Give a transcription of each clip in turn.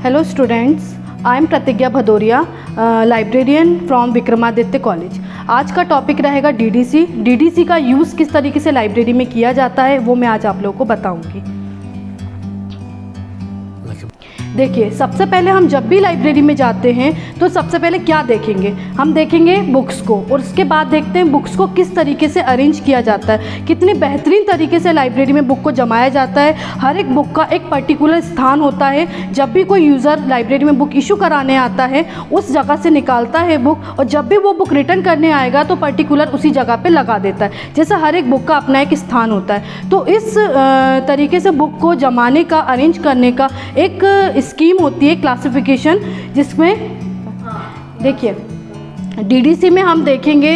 Hello students, I am प्रतिज्ञा Bhadauria, librarian from Vikramaditya college. आज का टॉपिक रहेगा डीडीसी। डीडीसी का यूज़ किस तरीके से लाइब्रेरी में किया जाता है वो मैं आज आप लोगों को बताऊंगी। देखिए, सबसे पहले हम जब भी लाइब्रेरी में जाते हैं तो सबसे पहले क्या देखेंगे, हम देखेंगे बुक्स को, और उसके बाद देखते हैं बुक्स को किस तरीके से अरेंज किया जाता है, कितने बेहतरीन तरीके से लाइब्रेरी में बुक को जमाया जाता है। हर एक बुक का एक पर्टिकुलर स्थान होता है। जब भी कोई यूज़र लाइब्रेरी में बुक इशू कराने आता है उस जगह से निकालता है बुक, और जब भी वो बुक रिटर्न करने आएगा तो पर्टिकुलर उसी जगह पर लगा देता है। जैसे हर एक बुक का अपना एक स्थान होता है। तो इस तरीके से बुक को जमाने का, अरेंज करने का एक स्कीम होती है, क्लासिफिकेशन, जिसमें देखिए डीडीसी में हम देखेंगे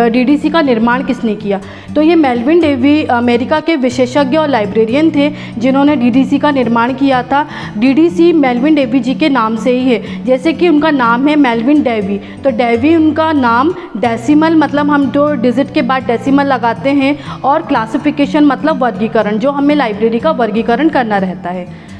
डीडीसी का निर्माण किसने किया। तो ये मेल्विन डेवी अमेरिका के विशेषज्ञ और लाइब्रेरियन थे जिन्होंने डीडीसी का निर्माण किया था। डीडीसी मेल्विन डेवी जी के नाम से ही है, जैसे कि उनका नाम है मेल्विन डेवी, तो डेवी उनका नाम, डेसिमल मतलब हम जो डिजिट के बाद डेसिमल लगाते हैं, और क्लासिफिकेशन मतलब वर्गीकरण, जो हमें लाइब्रेरी का वर्गीकरण करना रहता है।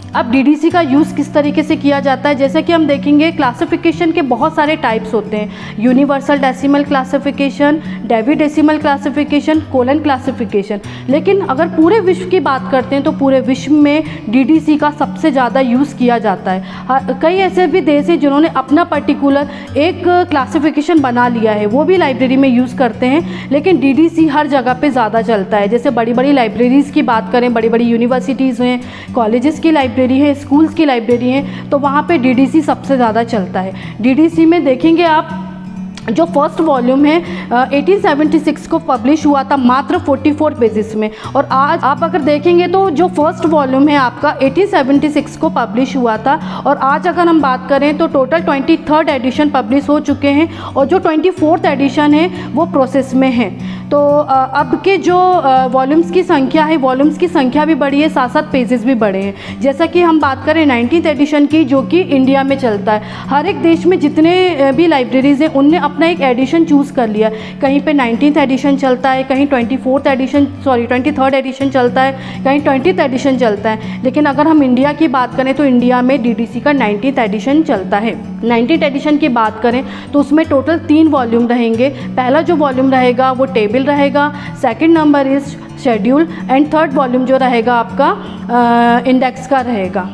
अब डीडीसी का यूज़ किस तरीके से किया जाता है, जैसे कि हम देखेंगे क्लासिफिकेशन के बहुत सारे टाइप्स होते हैं। Universal decimal classification, Dewey decimal classification, colon classification. लेकिन अगर पूरे विश्व की बात करते हैं तो पूरे विश्व में डीडीसी का सबसे ज़्यादा यूज़ किया जाता है। कई ऐसे भी देश हैं जिन्होंने अपना पर्टिकुलर एक क्लासिफिकेशन बना लिया है, वो भी लाइब्रेरी में यूज़ करते हैं। लेकिन डीडीसी हर जगह पर ज़्यादा चलता है। जैसे बड़ी बड़ी लाइब्रेरीज़ की बात करें, बड़ी बड़ी यूनिवर्सिटीज़ हैं, कॉलेजेस की लाइब्रेरी है, स्कूल्स की लाइब्रेरी है, तो वहाँ पे डीडीसी सबसे ज़्यादा चलता है। डीडीसी में देखेंगे आप, जो फर्स्ट वॉल्यूम है 1876 को पब्लिश हुआ था मात्र 44 पेजेस में, और आज आप अगर देखेंगे तो जो फर्स्ट वॉल्यूम है आपका 1876 को पब्लिश हुआ था, और आज अगर हम बात करें तो टोटल 23rd एडिशन पब्लिश हो चुके हैं, और जो 24th एडिशन है वो प्रोसेस में है। तो अब के जो वॉल्यूम्स की संख्या है, वॉल्यूम्स की संख्या भी बढ़ी है, साथ साथ पेजेस भी बढ़े हैं। जैसा कि हम बात करें 19th एडिशन की, जो कि इंडिया में चलता है। हर एक देश में जितने भी लाइब्रेरीज़ हैं उनने अपना एक एडिशन चूज़ कर लिया। कहीं पे 19th एडिशन चलता है, कहीं 23rd एडिशन चलता है, कहीं 20th एडिशन चलता है। लेकिन अगर हम इंडिया की बात करें तो इंडिया में डीडीसी का 19th एडिशन चलता है। 19th एडिशन की बात करें तो उसमें टोटल 3 वॉल्यूम रहेंगे। पहला जो वॉल्यूम रहेगा वो टेबल रहेगा, second number is schedule, and third volume जो रहेगा आपका इंडेक्स का रहेगा।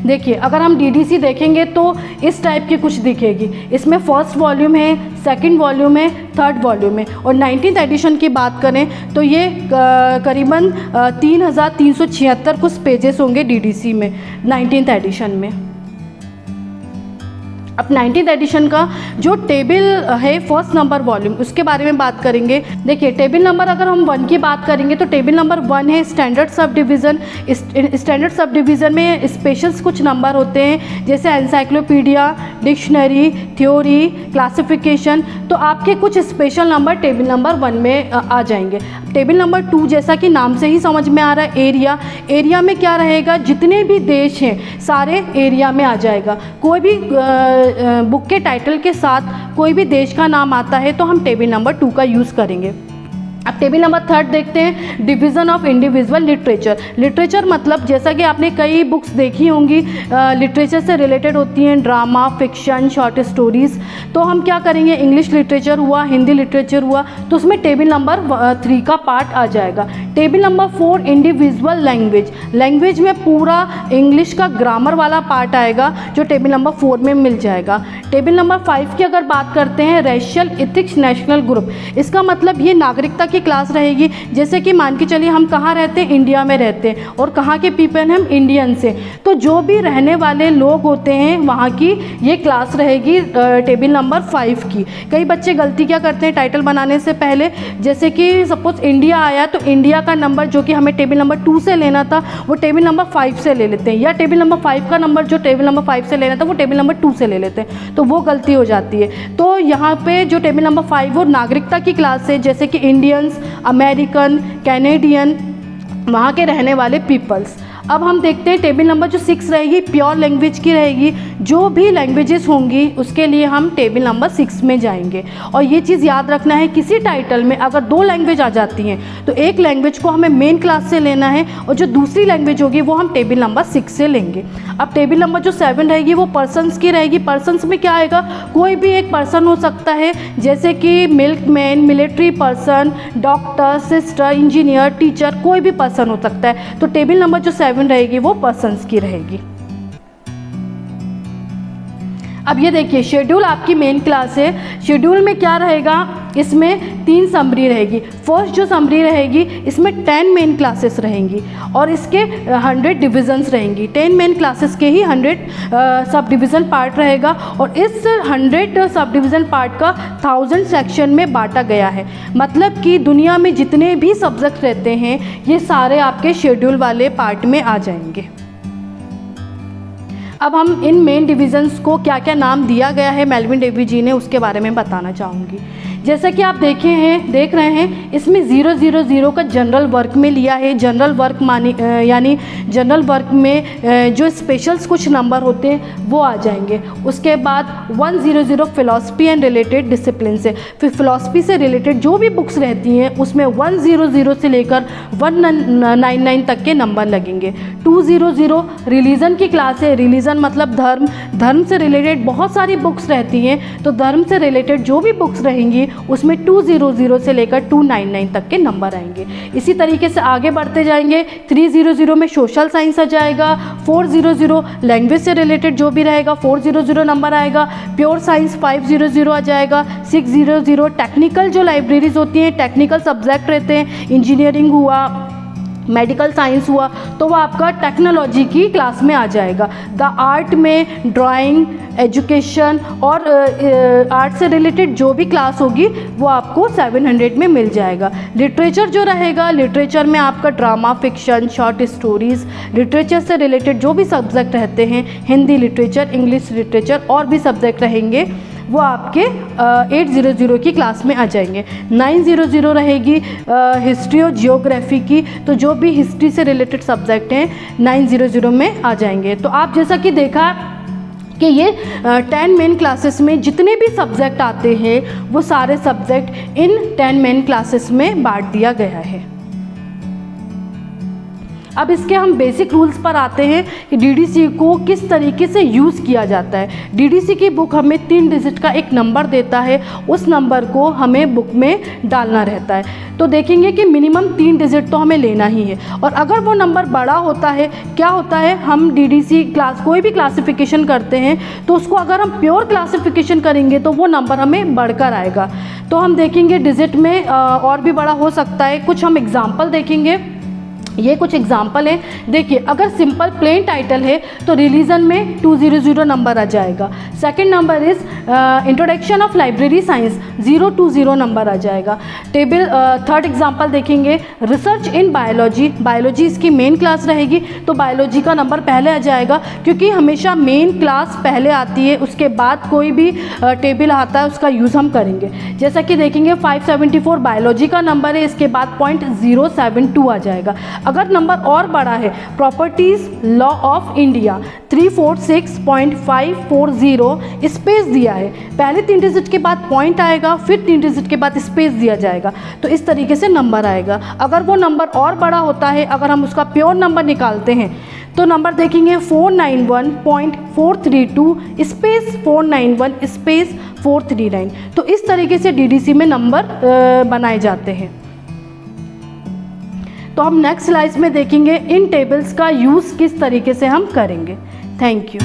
देखिए, अगर हम डीडीसी देखेंगे तो इस टाइप की कुछ दिखेगी। इसमें फर्स्ट वॉल्यूम है, सेकंड वॉल्यूम है, थर्ड वॉल्यूम है। और 19th एडिशन की बात करें तो ये करीबन 3376 कुछ पेजेस होंगे डीडीसी में 19th एडिशन में। अब 19th एडिशन का जो टेबल है फर्स्ट नंबर वॉल्यूम, उसके बारे में बात करेंगे। देखिए, टेबल नंबर अगर हम 1 की बात करेंगे तो टेबल नंबर 1 है standard sub division. Standard sub division में स्पेशल्स कुछ नंबर होते हैं, जैसे एनसाइक्लोपीडिया, डिक्शनरी, थ्योरी, क्लासिफिकेशन। तो आपके कुछ स्पेशल नंबर टेबल नंबर 1 में आ जाएंगे। टेबल नंबर 2, जैसा कि नाम से ही समझ में आ रहा है, एरिया। एरिया में क्या रहेगा, जितने भी देश हैं सारे एरिया में आ जाएगा। कोई भी बुक के टाइटल के साथ कोई भी देश का नाम आता है तो हम टेबल नंबर 2 का यूज़ करेंगे। अब टेबल नंबर 3 देखते हैं, division of individual literature. Literature मतलब जैसा कि आपने कई बुक्स देखी होंगी लिटरेचर से रिलेटेड होती हैं, ड्रामा, फिक्शन, शॉर्ट स्टोरीज़। तो हम क्या करेंगे, इंग्लिश लिटरेचर हुआ, हिंदी लिटरेचर हुआ, तो उसमें टेबल नंबर 3 का पार्ट आ जाएगा। Table number 4 individual language. Language में पूरा इंग्लिश का ग्रामर वाला पार्ट आएगा जो टेबल नंबर 4 में मिल जाएगा। टेबल नंबर 5 की अगर बात करते हैं, रेशियल इथिक्स नेशनल ग्रुप। इसका मतलब ये नागरिकता की क्लास रहेगी। जैसे कि मान के चलिए हम कहाँ रहते हैं, इंडिया में रहते हैं, और कहाँ के पीपल हम इंडियन से, तो जो भी रहने वाले लोग होते हैं वहाँ की ये क्लास रहेगी टेबल नंबर 5 की। कई बच्चे गलती क्या करते हैं टाइटल बनाने से पहले, जैसे कि सपोज इंडिया आया तो इंडिया का नंबर जो कि हमें टेबल नंबर 2 से लेना था वो टेबल नंबर 5 से ले लेते हैं, या टेबल नंबर 5 का नंबर जो टेबल नंबर 5 से लेना था वो टेबल नंबर 2 से ले लेते हैं, तो वो गलती हो जाती है। तो यहाँ पे जो टेबल नंबर 5 वो नागरिकता की क्लास है, जैसे कि इंडियंस, अमेरिकन, कैनेडियन, वहाँ के रहने वाले पीपल्स। अब हम देखते हैं टेबल नंबर जो 6 रहेगी प्योर लैंग्वेज की रहेगी। जो भी लैंग्वेजेस होंगी उसके लिए हम टेबल नंबर 6 में जाएंगे। और ये चीज़ याद रखना है, किसी टाइटल में अगर 2 लैंग्वेज आ जाती हैं तो एक लैंग्वेज को हमें मेन क्लास से लेना है और जो दूसरी लैंग्वेज होगी वो हम टेबल नंबर 6 से लेंगे। अब टेबल नंबर जो 7 रहेगी वो पर्सन्स की रहेगी। पर्सन्स में क्या आएगा, कोई भी एक पर्सन हो सकता है, जैसे कि milkman, military person, doctor, sister, engineer, teacher, कोई भी पर्सन हो सकता है। तो टेबल नंबर जो 7 रहेगी वो पर्सन्स की रहेगी। अब ये देखिए शेड्यूल आपकी मेन क्लास है। शेड्यूल में क्या रहेगा, इसमें 3 समरी रहेगी। फर्स्ट जो समरी रहेगी इसमें 10 मेन क्लासेस रहेंगी और इसके 100 डिविजन्स रहेंगी। 10 मेन क्लासेस के ही 100 सब डिवीज़न पार्ट रहेगा और इस 100 सब डिवीज़न पार्ट का 1000 सेक्शन में बांटा गया है। मतलब कि दुनिया में जितने भी सब्जेक्ट रहते हैं ये सारे आपके शेड्यूल वाले पार्ट में आ जाएंगे। अब हम इन मेन डिविज़न्स को क्या क्या नाम दिया गया है मेल्विन डेवी जी ने, उसके बारे में बताना चाहूँगी। जैसा कि आप देख रहे हैं इसमें 000 का जनरल वर्क में लिया है। जनरल वर्क यानी जनरल वर्क में जो स्पेशल्स कुछ नंबर होते हैं वो आ जाएंगे। उसके बाद 100 फिलॉसफी एंड रिलेटेड डिसिप्लिन से, फिर फिलॉसफी से रिलेटेड जो भी बुक्स रहती हैं उसमें 100 से लेकर 199 तक के नंबर लगेंगे। 200 रिलीजन की क्लास है। रिलीजन मतलब धर्म से रिलेटेड बहुत सारी बुक्स रहती हैं, तो धर्म से रिलेटेड जो भी बुक्स रहेंगी उसमें 200 से लेकर 299 तक के नंबर आएंगे। इसी तरीके से आगे बढ़ते जाएंगे। 300 में सोशल साइंस आ जाएगा। 400 लैंग्वेज से रिलेटेड जो भी रहेगा 400 नंबर आएगा। प्योर साइंस 500 आ जाएगा। 600 टेक्निकल जो लाइब्रेरीज होती हैं, टेक्निकल सब्जेक्ट रहते हैं, इंजीनियरिंग हुआ, मेडिकल साइंस हुआ, तो वो आपका टेक्नोलॉजी की क्लास में आ जाएगा। द आर्ट में ड्राइंग, एजुकेशन और आर्ट से रिलेटेड जो भी क्लास होगी वो आपको 700 में मिल जाएगा। लिटरेचर जो रहेगा, लिटरेचर में आपका drama, fiction, short stories, literature से रिलेटेड जो भी सब्जेक्ट रहते हैं, हिंदी लिटरेचर, इंग्लिश लिटरेचर और भी सब्जेक्ट रहेंगे वो आपके 800 की क्लास में आ जाएंगे। 900 रहेगी हिस्ट्री और जियोग्राफी की, तो जो भी हिस्ट्री से रिलेटेड सब्जेक्ट हैं 900 में आ जाएंगे। तो आप जैसा कि देखा कि ये 10 मेन क्लासेस में जितने भी सब्जेक्ट आते हैं वो सारे सब्जेक्ट इन 10 मेन क्लासेस में बांट दिया गया है। अब इसके हम बेसिक रूल्स पर आते हैं कि डीडीसी को किस तरीके से यूज़ किया जाता है। डीडीसी की बुक हमें 3 डिजिट का एक नंबर देता है, उस नंबर को हमें बुक में डालना रहता है। तो देखेंगे कि मिनिमम 3 डिजिट तो हमें लेना ही है। और अगर वो नंबर बड़ा होता है, क्या होता है, हम डीडीसी क्लास कोई भी क्लासिफिकेशन करते हैं तो उसको अगर हम प्योर क्लासिफिकेशन करेंगे तो वो नंबर हमें बढ़कर आएगा। तो हम देखेंगे डिजिट में और भी बड़ा हो सकता है। कुछ हम एग्जाम्पल देखेंगे, ये कुछ एग्जाम्पल है। देखिए अगर सिंपल प्लेन टाइटल है तो रिलीजन में 200 नंबर आ जाएगा। Second number is introduction of library science 020 number आ जाएगा। टेबल थर्ड एग्जाम्पल देखेंगे, रिसर्च इन बायोलॉजी, बायोलॉजी इसकी मेन क्लास रहेगी तो बायोलॉजी का नंबर पहले आ जाएगा, क्योंकि हमेशा मेन क्लास पहले आती है, उसके बाद कोई भी टेबल आता है उसका यूज़ हम करेंगे। जैसा कि देखेंगे 574 बायोलॉजी का नंबर है, इसके बाद 0.072 आ जाएगा। अगर नंबर और बड़ा है, properties law of India 346.540 space दिया है, पहले 3 डिजिट के बाद पॉइंट आएगा, फिर 3 डिजिट के बाद स्पेस दिया जाएगा, तो इस तरीके से नंबर आएगा। अगर वो नंबर और बड़ा होता है, अगर हम उसका प्योर नंबर निकालते हैं तो नंबर देखेंगे 491.432 स्पेस 491 स्पेस 439। तो इस तरीके से डीडीसी में नंबर बनाए जाते हैं। तो हम नेक्स्ट स्लाइड में देखेंगे इन टेबल्स का यूज़ किस तरीके से हम करेंगे। Thank you.